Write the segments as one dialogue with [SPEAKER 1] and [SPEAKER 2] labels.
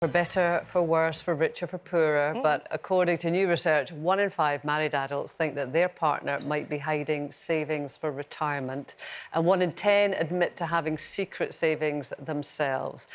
[SPEAKER 1] For better, for worse, for richer, for poorer. But according to new research, 1 in 5 married adults think that their partner might be hiding savings for retirement. And 1 in 10 admit to having secret savings themselves.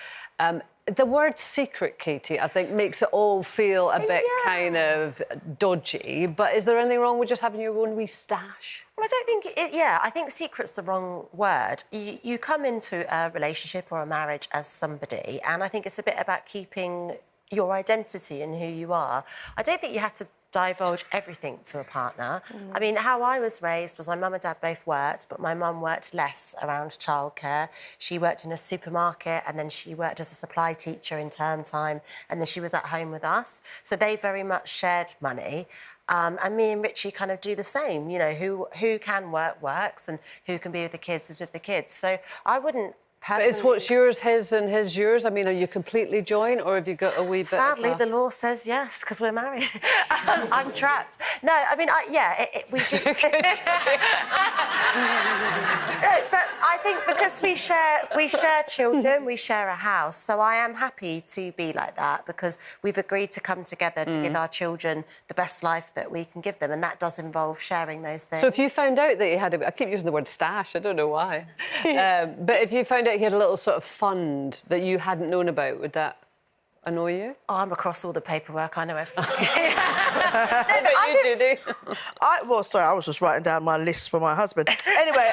[SPEAKER 1] The word secret, Katie, I think makes it all feel a bit kind of dodgy. But is there anything wrong with just having your own wee stash?
[SPEAKER 2] Well, I don't think I think secret's the wrong word. You come into a relationship or a marriage as somebody, and I think it's a bit about keeping your identity and who you are. I don't think you have to divulge everything to a partner. I mean, how I was raised was my mum and dad both worked, but my mum worked less around childcare. She worked in a supermarket, and then she worked as a supply teacher in term time, and then she was at home with us. So they very much shared money. And me and Richie kind of do the same. You know, who can work works, and who can be with the kids is with the kids. So I wouldn't personally...
[SPEAKER 1] But it's what's yours, his and his yours? I mean, are you completely joined, or have you got a wee bit
[SPEAKER 2] Sadly,
[SPEAKER 1] of
[SPEAKER 2] the law says yes, because we're married. I'm trapped. No, I mean, we do... But I think because we share children, we share a house, so I am happy to be like that, because we've agreed to come together to give our children the best life that we can give them, and that does involve sharing those things.
[SPEAKER 1] So if you found out that you had I keep using the word stash, I don't know why. But if you found out he had a little sort of fund that you hadn't known about, would that annoy you?
[SPEAKER 2] Oh, I'm across all the paperwork, I know everything.
[SPEAKER 3] Well, sorry, I was just writing down my list for my husband. Anyway,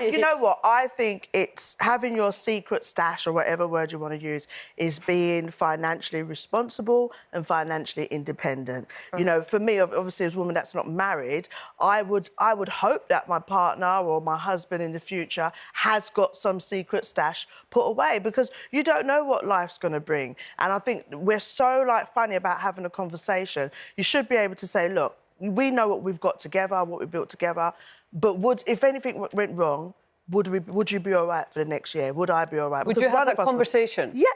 [SPEAKER 3] you know what? I think it's having your secret stash, or whatever word you want to use, is being financially responsible and financially independent. You know, for me, obviously, as a woman that's not married, I would hope that my partner or my husband in the future has got some secret stash put away, because you don't know what life's going to bring. And I think we're so, funny about having a conversation. You should be able to say, look, we know what we've got together, what we built together, but if anything went wrong, would you be all right for the next year? Would I be all right?
[SPEAKER 1] Would you have that conversation?
[SPEAKER 3] Yeah,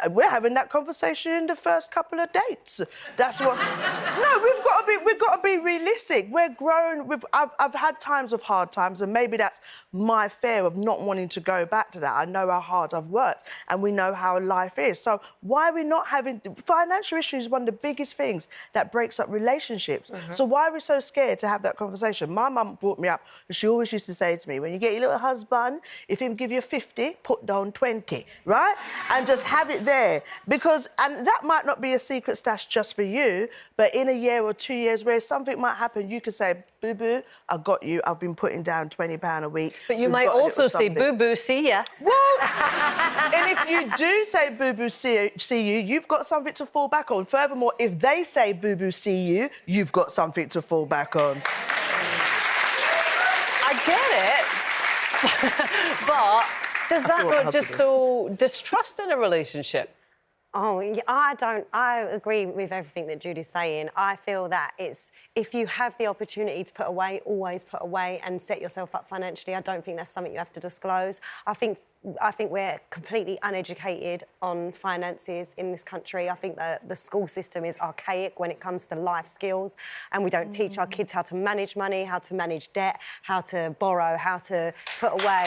[SPEAKER 3] we're having that conversation in the first couple of dates. That's what... No, we've got to be realistic. We're grown. I've had times of hard times, and maybe that's my fear of not wanting to go back to that. I know how hard I've worked, and we know how life is. So why are we not having... Financial issues is one of the biggest things that breaks up relationships. So why are we so scared to have that conversation? My mum brought me up, and she always used to say to me, when you get your little husband, if him give you 50, put down 20, right? And just have it there. And that might not be a secret stash just for you, but in a year or 2 years where something might happen, you could say, boo-boo, I got you, I've been putting down £20 a week.
[SPEAKER 1] But you might also say, boo-boo, see ya.
[SPEAKER 3] Well, and if you do say boo-boo, see you, you've got something to fall back on. Furthermore, if they say boo-boo, see you, you've got something to fall back on.
[SPEAKER 1] I get it. But does that not just sow distrust in a relationship?
[SPEAKER 4] Oh, I agree with everything that Judy's saying. I feel that if you have the opportunity to put away, always put away and set yourself up financially. I don't think that's something you have to disclose. I think we're completely uneducated on finances in this country. I think that the school system is archaic when it comes to life skills, and we don't teach our kids how to manage money, how to manage debt, how to borrow, how to put away.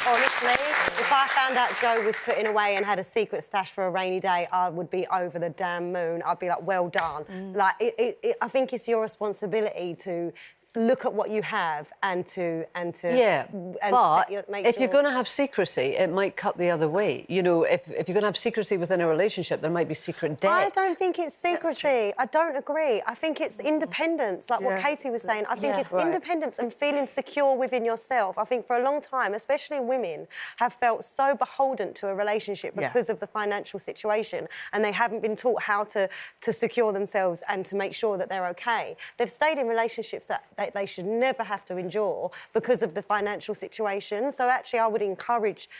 [SPEAKER 4] Honestly, if I found out Joe was putting away and had a secret stash for a rainy day, I would be over the damn moon. I'd be like, well done. I think it's your responsibility to look at what you have and to
[SPEAKER 1] but if you're going to have secrecy, it might cut the other way. You know, if you're going to have secrecy within a relationship, there might be secret debt.
[SPEAKER 4] I don't think it's secrecy. I don't agree. I think it's independence, like what Katie was saying. I think it's independence and feeling secure within yourself. I think for a long time, especially women, have felt so beholden to a relationship because of the financial situation, and they haven't been taught how to secure themselves and to make sure that they're okay. They've stayed in relationships that they should never have to endure because of the financial situation. So actually, I would encourage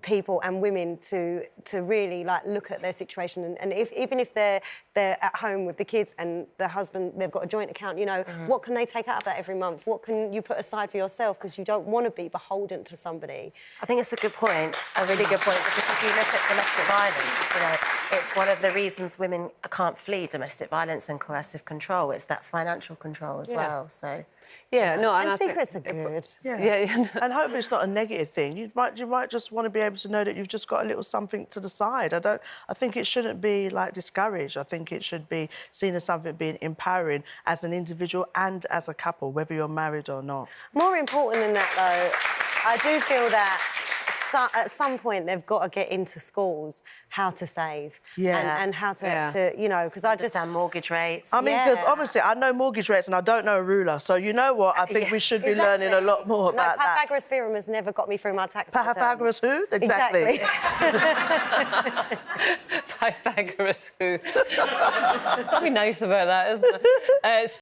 [SPEAKER 4] people and women to really look at their situation, and even if they're at home with the kids and the husband, they've got a joint account, you know, what can they take out of that every month? What can you put aside for yourself, because you don't want to be beholden to somebody?
[SPEAKER 2] I think it's a good point, a really good point, because if you look at domestic violence, you know, it's one of the reasons women can't flee domestic violence and coercive control. It's that financial control as well, so...
[SPEAKER 1] Yeah, no,
[SPEAKER 4] And
[SPEAKER 1] I think-
[SPEAKER 4] secrets are good.
[SPEAKER 1] Yeah.
[SPEAKER 3] And hopefully it's not a negative thing. You might just want to be able to know that you've just got a little something to the side. I think it shouldn't be like discouraged. I think it should be seen as something being empowering as an individual and as a couple, whether you're married or not.
[SPEAKER 4] More important than that, though, I do feel that at some point they've got to get into schools how to save and how to you know, because I just
[SPEAKER 2] understand mortgage rates.
[SPEAKER 3] I mean, because obviously I know mortgage rates and I don't know a ruler. So you know what? I think we should be learning a lot more about that.
[SPEAKER 4] Pythagoras' theorem has never got me through my tax return.
[SPEAKER 3] Pythagoras who? Exactly.
[SPEAKER 1] Pythagoras who? Be nice about that, isn't it?